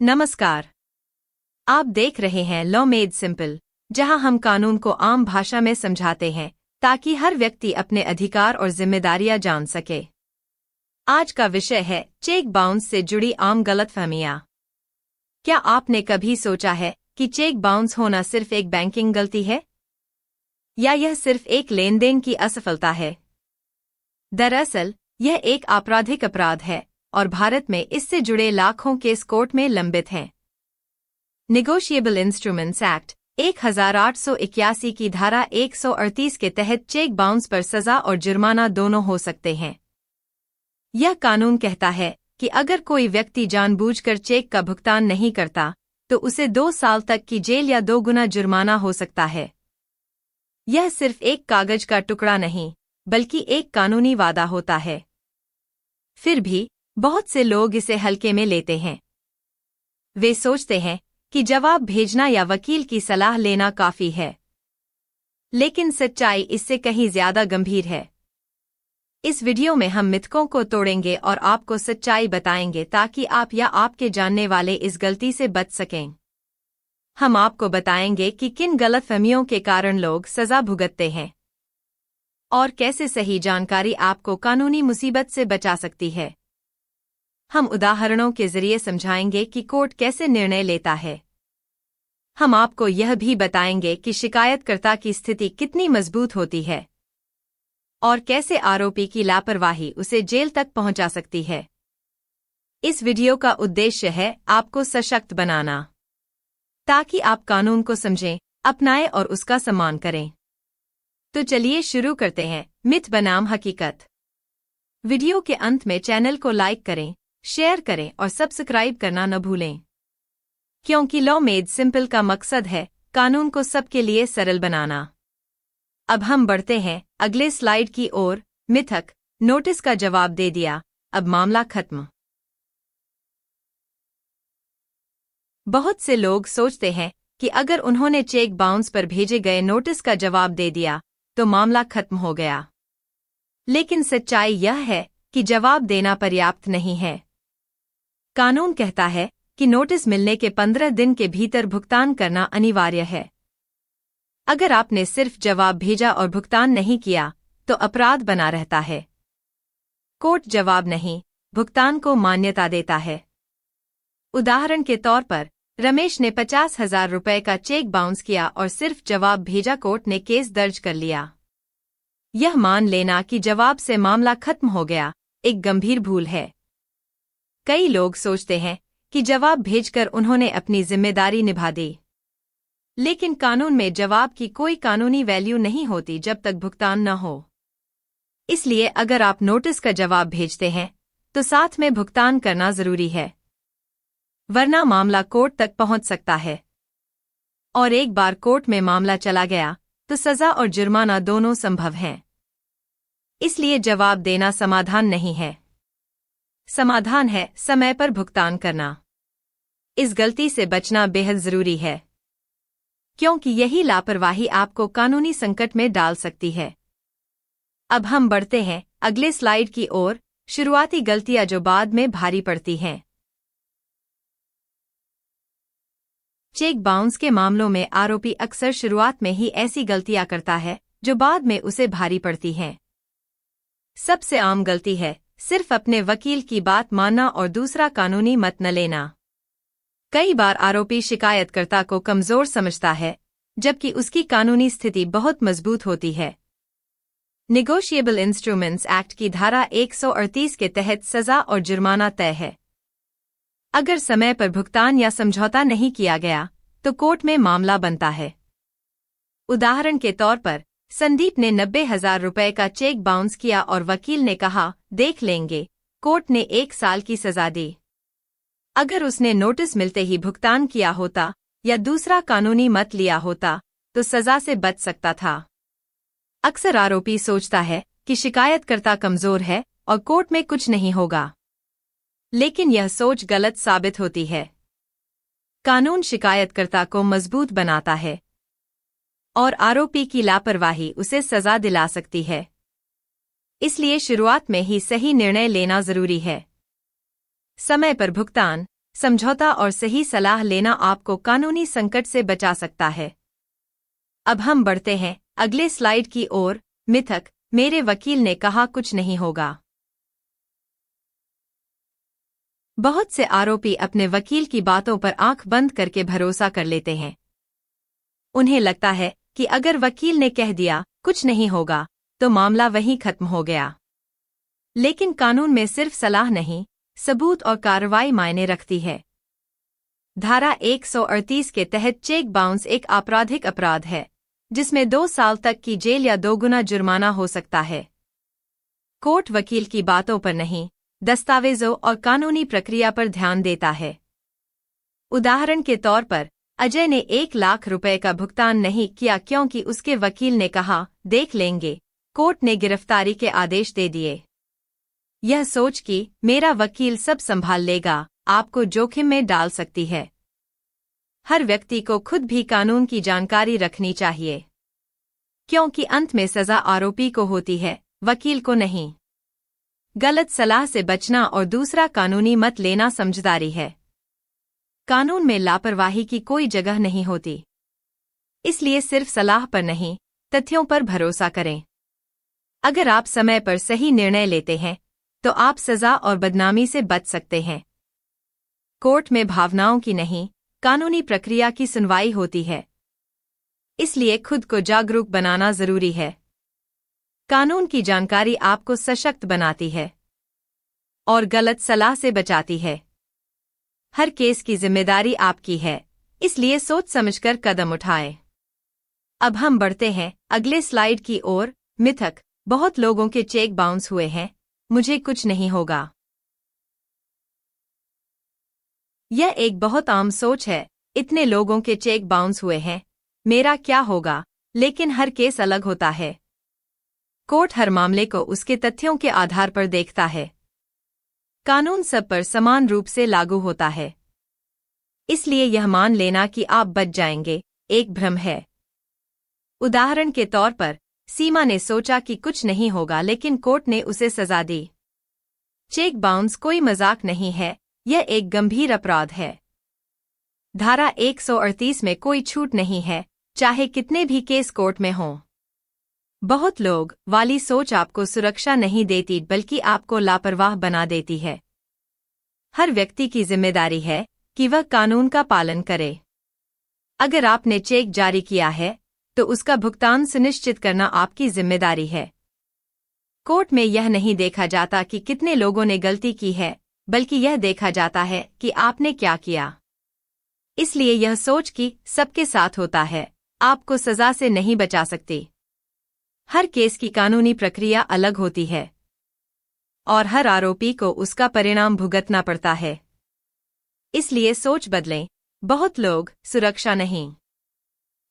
नमस्कार। आप देख रहे हैं लॉ मेड सिंपल, जहां हम कानून को आम भाषा में समझाते हैं ताकि हर व्यक्ति अपने अधिकार और जिम्मेदारियां जान सके। आज का विषय है चेक बाउंस से जुड़ी आम गलतफहमियां। क्या आपने कभी सोचा है कि चेक बाउंस होना सिर्फ एक बैंकिंग गलती है, या यह सिर्फ एक लेनदेन की असफलता है? दरअसल यह एक आपराधिक अपराध है और भारत में इससे जुड़े लाखों केस कोर्ट में लंबित हैं। निगोशिएबल इंस्ट्रूमेंट्स एक्ट 1881 की धारा 138 के तहत चेक बाउंस पर सजा और जुर्माना दोनों हो सकते हैं। यह कानून कहता है कि अगर कोई व्यक्ति जानबूझकर चेक का भुगतान नहीं करता तो उसे 2 साल तक की जेल या 2 गुना जुर्माना हो सकता है। यह सिर्फ एक कागज का टुकड़ा नहीं, बल्कि एक कानूनी वादा होता है। फिर भी बहुत से लोग इसे हल्के में लेते हैं। वे सोचते हैं कि जवाब भेजना या वकील की सलाह लेना काफी है, लेकिन सच्चाई इससे कहीं ज्यादा गंभीर है। इस वीडियो में हम मिथकों को तोड़ेंगे और आपको सच्चाई बताएंगे ताकि आप या आपके जानने वाले इस गलती से बच सकें। हम आपको बताएंगे कि किन गलतफहमियों के कारण लोग सजा भुगतते हैं और कैसे सही जानकारी आपको कानूनी मुसीबत से बचा सकती है। हम उदाहरणों के जरिए समझाएंगे कि कोर्ट कैसे निर्णय लेता है। हम आपको यह भी बताएंगे कि शिकायतकर्ता की स्थिति कितनी मजबूत होती है और कैसे आरोपी की लापरवाही उसे जेल तक पहुंचा सकती है। इस वीडियो का उद्देश्य है आपको सशक्त बनाना, ताकि आप कानून को समझें, अपनाएं और उसका सम्मान करें। तो चलिए शुरू करते हैं। मिथ बनाम हकीकत। वीडियो के अंत में चैनल को लाइक करें, शेयर करें और सब्सक्राइब करना न भूलें, क्योंकि लॉ मेड सिंपल का मकसद है कानून को सबके लिए सरल बनाना। अब हम बढ़ते हैं अगले स्लाइड की ओर। मिथक, नोटिस का जवाब दे दिया, अब मामला खत्म। बहुत से लोग सोचते हैं कि अगर उन्होंने चेक बाउंस पर भेजे गए नोटिस का जवाब दे दिया तो मामला खत्म हो गया। लेकिन सच्चाई यह है कि जवाब देना पर्याप्त नहीं है। कानून कहता है कि नोटिस मिलने के 15 दिन के भीतर भुगतान करना अनिवार्य है। अगर आपने सिर्फ जवाब भेजा और भुगतान नहीं किया तो अपराध बना रहता है। कोर्ट जवाब नहीं, भुगतान को मान्यता देता है। उदाहरण के तौर पर रमेश ने 50,000 रुपए का चेक बाउंस किया और सिर्फ जवाब भेजा। कोर्ट ने केस दर्ज कर लिया। यह मान लेना कि जवाब से मामला खत्म हो गया एक गंभीर भूल है। कई लोग सोचते हैं कि जवाब भेजकर उन्होंने अपनी जिम्मेदारी निभा दी, लेकिन कानून में जवाब की कोई कानूनी वैल्यू नहीं होती जब तक भुगतान न हो। इसलिए अगर आप नोटिस का जवाब भेजते हैं तो साथ में भुगतान करना जरूरी है, वरना मामला कोर्ट तक पहुंच सकता है। और एक बार कोर्ट में मामला चला गया तो सजा और जुर्माना दोनों संभव हैं। इसलिए जवाब देना समाधान नहीं है। समाधान है समय पर भुगतान करना। इस गलती से बचना बेहद जरूरी है, क्योंकि यही लापरवाही आपको कानूनी संकट में डाल सकती है। अब हम बढ़ते हैं अगले स्लाइड की ओर। शुरुआती गलतियां जो बाद में भारी पड़ती हैं। चेक बाउंस के मामलों में आरोपी अक्सर शुरुआत में ही ऐसी गलतियां करता है जो बाद में उसे भारी पड़ती हैं। सबसे आम गलती है सिर्फ अपने वकील की बात मानना और दूसरा कानूनी मत न लेना। कई बार आरोपी शिकायतकर्ता को कमजोर समझता है, जबकि उसकी कानूनी स्थिति बहुत मजबूत होती है। निगोशिएबल इंस्ट्रूमेंट्स एक्ट की धारा 138 के तहत सजा और जुर्माना तय है। अगर समय पर भुगतान या समझौता नहीं किया गया तो कोर्ट में मामला बनता है। उदाहरण के तौर पर संदीप ने 90,000 रुपए का चेक बाउंस किया और वकील ने कहा, देख लेंगे। कोर्ट ने 1 साल की सजा दी। अगर उसने नोटिस मिलते ही भुगतान किया होता या दूसरा कानूनी मत लिया होता तो सजा से बच सकता था। अक्सर आरोपी सोचता है कि शिकायतकर्ता कमजोर है और कोर्ट में कुछ नहीं होगा, लेकिन यह सोच गलत साबित होती है। कानून शिकायतकर्ता को मजबूत बनाता है और आरोपी की लापरवाही उसे सजा दिला सकती है। इसलिए शुरुआत में ही सही निर्णय लेना जरूरी है। समय पर भुगतान, समझौता और सही सलाह लेना आपको कानूनी संकट से बचा सकता है। अब हम बढ़ते हैं अगले स्लाइड की ओर। मिथक, मेरे वकील ने कहा कुछ नहीं होगा। बहुत से आरोपी अपने वकील की बातों पर आंख बंद करके भरोसा कर लेते हैं। उन्हें लगता है कि अगर वकील ने कह दिया कुछ नहीं होगा तो मामला वहीं खत्म हो गया। लेकिन कानून में सिर्फ सलाह नहीं, सबूत और कार्रवाई मायने रखती है। धारा 138 के तहत चेक बाउंस एक आपराधिक अपराध है, जिसमें 2 साल तक की जेल या 2 गुना जुर्माना हो सकता है। कोर्ट वकील की बातों पर नहीं, दस्तावेजों और कानूनी प्रक्रिया पर ध्यान देता है। उदाहरण के तौर पर, अजय ने 1 लाख रुपए का भुगतान नहीं किया क्योंकि उसके वकील ने कहा, देख लेंगे। कोर्ट ने गिरफ्तारी के आदेश दे दिए। यह सोच कि मेरा वकील सब संभाल लेगा, आपको जोखिम में डाल सकती है। हर व्यक्ति को खुद भी कानून की जानकारी रखनी चाहिए, क्योंकि अंत में सजा आरोपी को होती है, वकील को नहीं। गलत सलाह से बचना और दूसरा कानूनी मत लेना समझदारी है। कानून में लापरवाही की कोई जगह नहीं होती, इसलिए सिर्फ सलाह पर नहीं, तथ्यों पर भरोसा करें। अगर आप समय पर सही निर्णय लेते हैं तो आप सजा और बदनामी से बच सकते हैं। कोर्ट में भावनाओं की नहीं, कानूनी प्रक्रिया की सुनवाई होती है, इसलिए खुद को जागरूक बनाना जरूरी है। कानून की जानकारी आपको सशक्त बनाती है और गलत सलाह से बचाती है। हर केस की जिम्मेदारी आपकी है, इसलिए सोच समझकर कदम उठाएं। अब हम बढ़ते हैं अगले स्लाइड की ओर। मिथक, बहुत लोगों के चेक बाउंस हुए हैं, मुझे कुछ नहीं होगा। यह एक बहुत आम सोच है, इतने लोगों के चेक बाउंस हुए हैं, मेरा क्या होगा। लेकिन हर केस अलग होता है। कोर्ट हर मामले को उसके तथ्यों के आधार पर देखता है। कानून सब पर समान रूप से लागू होता है, इसलिए यह मान लेना कि आप बच जाएंगे एक भ्रम है। उदाहरण के तौर पर, सीमा ने सोचा कि कुछ नहीं होगा लेकिन कोर्ट ने उसे सजा दी। चेक बाउंस कोई मजाक नहीं है, यह एक गंभीर अपराध है। धारा 138 में कोई छूट नहीं है, चाहे कितने भी केस कोर्ट में हों। बहुत लोग वाली सोच आपको सुरक्षा नहीं देती बल्कि आपको लापरवाह बना देती है। हर व्यक्ति की जिम्मेदारी है कि वह कानून का पालन करे। अगर आपने चेक जारी किया है तो उसका भुगतान सुनिश्चित करना आपकी जिम्मेदारी है। कोर्ट में यह नहीं देखा जाता कि कितने लोगों ने गलती की है, बल्कि यह देखा जाता है कि आपने क्या किया। इसलिए यह सोच कि सबके साथ होता है, आपको सजा से नहीं बचा सकती। हर केस की कानूनी प्रक्रिया अलग होती है और हर आरोपी को उसका परिणाम भुगतना पड़ता है। इसलिए सोच बदलें, बहुत लोग, सुरक्षा नहीं।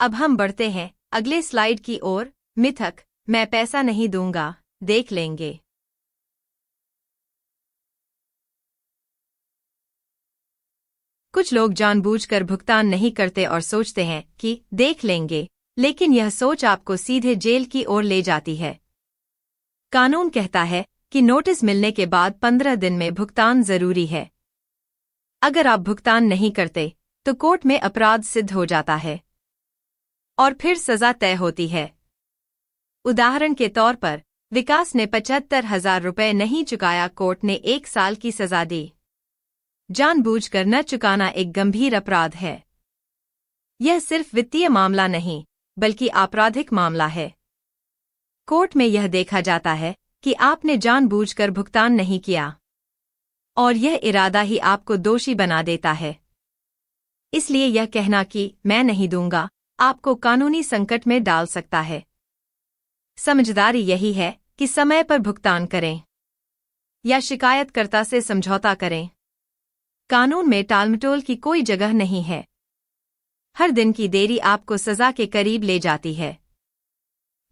अब हम बढ़ते हैं अगले स्लाइड की ओर। मिथक, मैं पैसा नहीं दूंगा, देख लेंगे। कुछ लोग जानबूझकर भुगतान नहीं करते और सोचते हैं कि देख लेंगे, लेकिन यह सोच आपको सीधे जेल की ओर ले जाती है। कानून कहता है कि नोटिस मिलने के बाद 15 दिन में भुगतान जरूरी है। अगर आप भुगतान नहीं करते तो कोर्ट में अपराध सिद्ध हो जाता है और फिर सजा तय होती है। उदाहरण के तौर पर, विकास ने 75,000 रुपए नहीं चुकाया, कोर्ट ने 1 साल की सजा दी। जानबूझकर न चुकाना एक गंभीर अपराध है। यह सिर्फ वित्तीय मामला नहीं, बल्कि आपराधिक मामला है। कोर्ट में यह देखा जाता है कि आपने जानबूझकर भुगतान नहीं किया, और यह इरादा ही आपको दोषी बना देता है। इसलिए यह कहना कि मैं नहीं दूंगा, आपको कानूनी संकट में डाल सकता है। समझदारी यही है कि समय पर भुगतान करें या शिकायतकर्ता से समझौता करें। कानून में टालमटोल की कोई जगह नहीं है। हर दिन की देरी आपको सजा के करीब ले जाती है,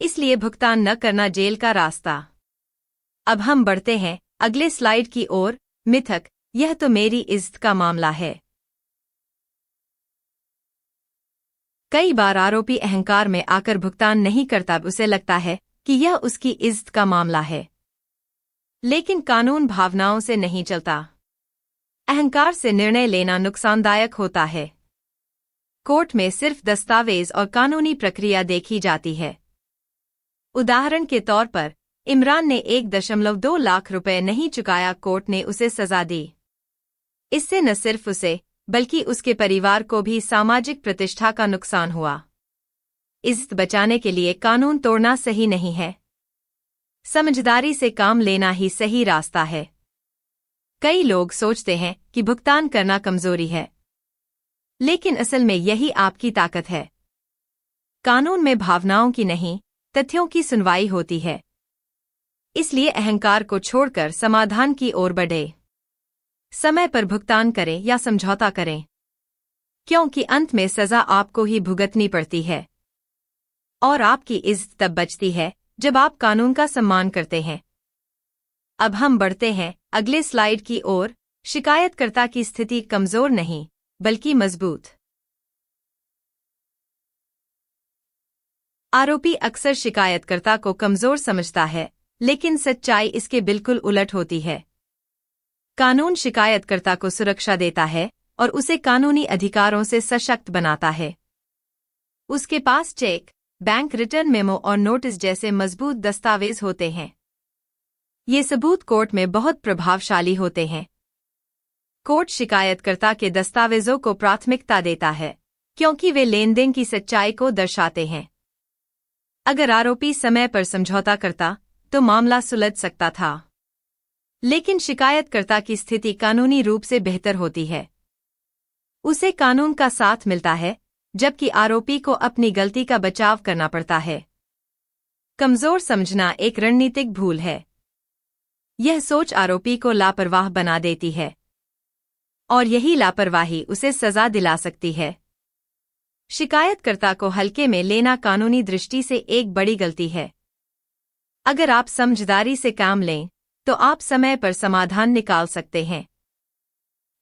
इसलिए भुगतान न करना जेल का रास्ता। अब हम बढ़ते हैं अगले स्लाइड की ओर। मिथक, यह तो मेरी इज्जत का मामला है। कई बार आरोपी अहंकार में आकर भुगतान नहीं करता, उसे लगता है कि यह उसकी इज्जत का मामला है। लेकिन कानून भावनाओं से नहीं चलता। अहंकार से निर्णय लेना नुकसानदायक होता है। कोर्ट में सिर्फ दस्तावेज और कानूनी प्रक्रिया देखी जाती है। उदाहरण के तौर पर इमरान ने 1.2 लाख रुपए नहीं चुकाया, कोर्ट ने उसे सजा दी। इससे न सिर्फ उसे बल्कि उसके परिवार को भी सामाजिक प्रतिष्ठा का नुकसान हुआ। इज्जत बचाने के लिए कानून तोड़ना सही नहीं है। समझदारी से काम लेना ही सही रास्ता है। कई लोग सोचते हैं कि भुगतान करना कमजोरी है, लेकिन असल में यही आपकी ताकत है। कानून में भावनाओं की नहीं, तथ्यों की सुनवाई होती है। इसलिए अहंकार को छोड़कर समाधान की ओर बढ़े। समय पर भुगतान करें या समझौता करें, क्योंकि अंत में सजा आपको ही भुगतनी पड़ती है। और आपकी इज्जत तब बचती है जब आप कानून का सम्मान करते हैं। अब हम बढ़ते हैं अगले स्लाइड की ओर। शिकायतकर्ता की स्थिति कमजोर नहीं बल्कि मजबूत। आरोपी अक्सर शिकायतकर्ता को कमजोर समझता है, लेकिन सच्चाई इसके बिल्कुल उलट होती है। कानून शिकायतकर्ता को सुरक्षा देता है और उसे कानूनी अधिकारों से सशक्त बनाता है। उसके पास चेक, बैंक रिटर्न मेमो और नोटिस जैसे मजबूत दस्तावेज होते हैं। ये सबूत कोर्ट में बहुत प्रभावशाली होते हैं। कोर्ट शिकायतकर्ता के दस्तावेजों को प्राथमिकता देता है, क्योंकि वे लेनदेन की सच्चाई को दर्शाते हैं। अगर आरोपी समय पर समझौता करता तो मामला सुलझ सकता था, लेकिन शिकायतकर्ता की स्थिति कानूनी रूप से बेहतर होती है। उसे कानून का साथ मिलता है, जबकि आरोपी को अपनी गलती का बचाव करना पड़ता है। कमजोर समझना एक रणनीतिक भूल है। यह सोच आरोपी को लापरवाह बना देती है, और यही लापरवाही उसे सजा दिला सकती है। शिकायतकर्ता को हल्के में लेना कानूनी दृष्टि से एक बड़ी गलती है। अगर आप समझदारी से काम लें, तो आप समय पर समाधान निकाल सकते हैं।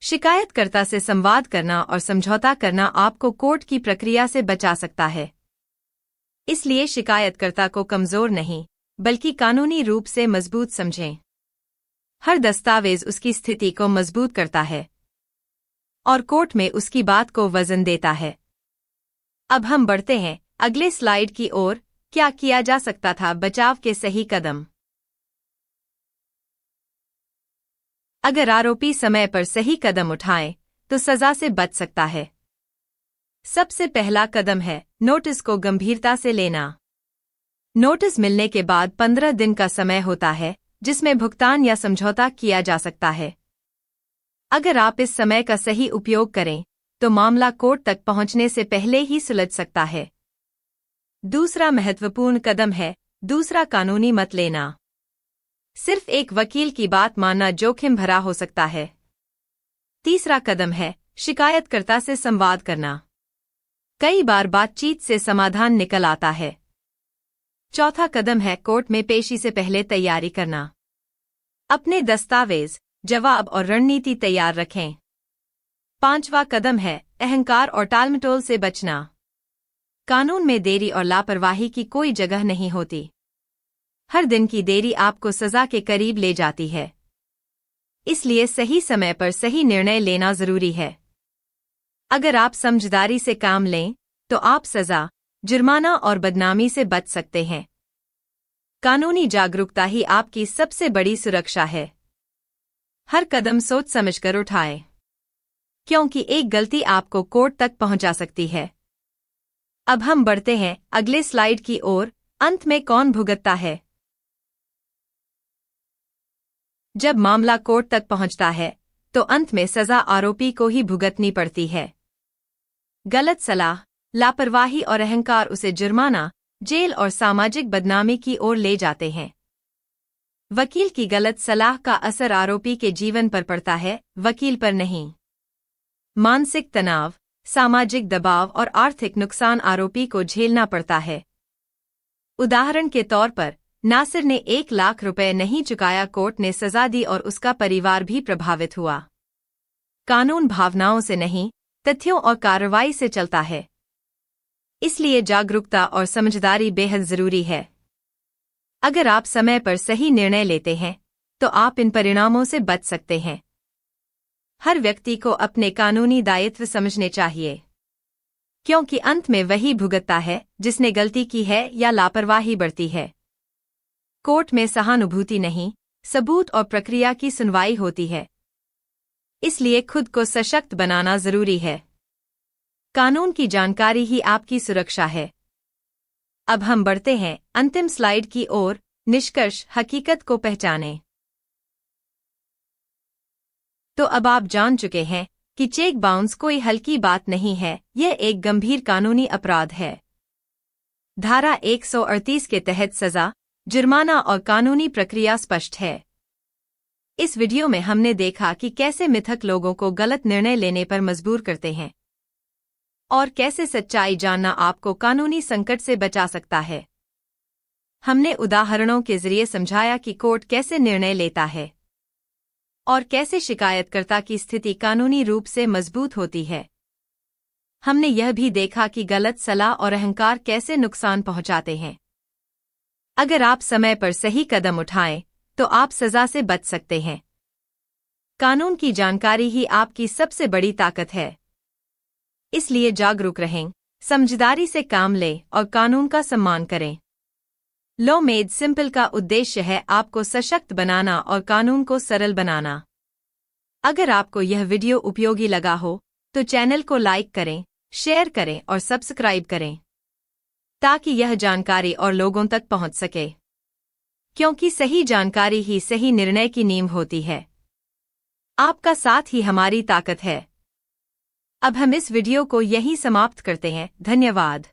शिकायतकर्ता से संवाद करना और समझौता करना आपको कोर्ट की प्रक्रिया से बचा सकता है। इसलिए शिकायतकर्ता को कमजोर नहीं, बल्कि कानूनी रूप से मजबूत समझें। हर दस्तावेज उसकी स्थिति को मजबूत करता है और कोर्ट में उसकी बात को वजन देता है। अब हम बढ़ते हैं अगले स्लाइड की ओर। क्या किया जा सकता था? बचाव के सही कदम। अगर आरोपी समय पर सही कदम उठाए तो सजा से बच सकता है। सबसे पहला कदम है नोटिस को गंभीरता से लेना। नोटिस मिलने के बाद 15 दिन का समय होता है, जिसमें भुगतान या समझौता किया जा सकता है। अगर आप इस समय का सही उपयोग करें, तो मामला कोर्ट तक पहुंचने से पहले ही सुलझ सकता है। दूसरा महत्वपूर्ण कदम है दूसरा कानूनी मत लेना। सिर्फ एक वकील की बात मानना जोखिम भरा हो सकता है। तीसरा कदम है शिकायतकर्ता से संवाद करना। कई बार बातचीत से समाधान निकल आता है। चौथा कदम है कोर्ट में पेशी से पहले तैयारी करना। अपने दस्तावेज, जवाब और रणनीति तैयार रखें। पांचवा कदम है अहंकार और टालमटोल से बचना। कानून में देरी और लापरवाही की कोई जगह नहीं होती। हर दिन की देरी आपको सजा के करीब ले जाती है। इसलिए सही समय पर सही निर्णय लेना जरूरी है। अगर आप समझदारी से काम लें, तो आप सजा, जुर्माना और बदनामी से बच सकते हैं। कानूनी जागरूकता ही आपकी सबसे बड़ी सुरक्षा है। हर कदम सोच समझकर उठाएं, क्योंकि एक गलती आपको कोर्ट तक पहुंचा सकती है। अब हम बढ़ते हैं अगले स्लाइड की ओर। अंत में कौन भुगतता है? जब मामला कोर्ट तक पहुंचता है, तो अंत में सजा आरोपी को ही भुगतनी पड़ती है। गलत सलाह, लापरवाही और अहंकार उसे जुर्माना, जेल और सामाजिक बदनामी की ओर ले जाते हैं। वकील की गलत सलाह का असर आरोपी के जीवन पर पड़ता है, वकील पर नहीं। मानसिक तनाव, सामाजिक दबाव और आर्थिक नुकसान आरोपी को झेलना पड़ता है। उदाहरण के तौर पर नासिर ने 1 लाख रुपए नहीं चुकाया, कोर्ट ने सजा दी और उसका परिवार भी प्रभावित हुआ। कानून भावनाओं से नहीं, तथ्यों और कार्रवाई से चलता है। इसलिए जागरूकता और समझदारी बेहद जरूरी है। अगर आप समय पर सही निर्णय लेते हैं, तो आप इन परिणामों से बच सकते हैं। हर व्यक्ति को अपने कानूनी दायित्व समझने चाहिए, क्योंकि अंत में वही भुगतता है जिसने गलती की है या लापरवाही बरती है। कोर्ट में सहानुभूति नहीं, सबूत और प्रक्रिया की सुनवाई होती है। इसलिए खुद को सशक्त बनाना जरूरी है। कानून की जानकारी ही आपकी सुरक्षा है। अब हम बढ़ते हैं अंतिम स्लाइड की ओर। निष्कर्ष, हकीकत को पहचानें। तो अब आप जान चुके हैं कि चेक बाउंस कोई हल्की बात नहीं है, यह एक गंभीर कानूनी अपराध है। धारा 138 के तहत सजा, जुर्माना और कानूनी प्रक्रिया स्पष्ट है। इस वीडियो में हमने देखा कि कैसे मिथक लोगों को गलत निर्णय लेने पर मजबूर करते हैं और कैसे सच्चाई जानना आपको कानूनी संकट से बचा सकता है। हमने उदाहरणों के जरिए समझाया कि कोर्ट कैसे निर्णय लेता है और कैसे शिकायतकर्ता की स्थिति कानूनी रूप से मजबूत होती है। हमने यह भी देखा कि गलत सलाह और अहंकार कैसे नुकसान पहुंचाते हैं। अगर आप समय पर सही कदम उठाएं, तो आप सजा से बच सकते हैं। कानून की जानकारी ही आपकी सबसे बड़ी ताकत है। इसलिए जागरूक रहें, समझदारी से काम लें और कानून का सम्मान करें। लॉ मेड सिंपल का उद्देश्य है आपको सशक्त बनाना और कानून को सरल बनाना। अगर आपको यह वीडियो उपयोगी लगा हो, तो चैनल को लाइक करें, शेयर करें और सब्सक्राइब करें, ताकि यह जानकारी और लोगों तक पहुंच सके। क्योंकि सही जानकारी ही सही निर्णय की नींव होती है। आपका साथ ही हमारी ताकत है। अब हम इस वीडियो को यहीं समाप्त करते हैं। धन्यवाद।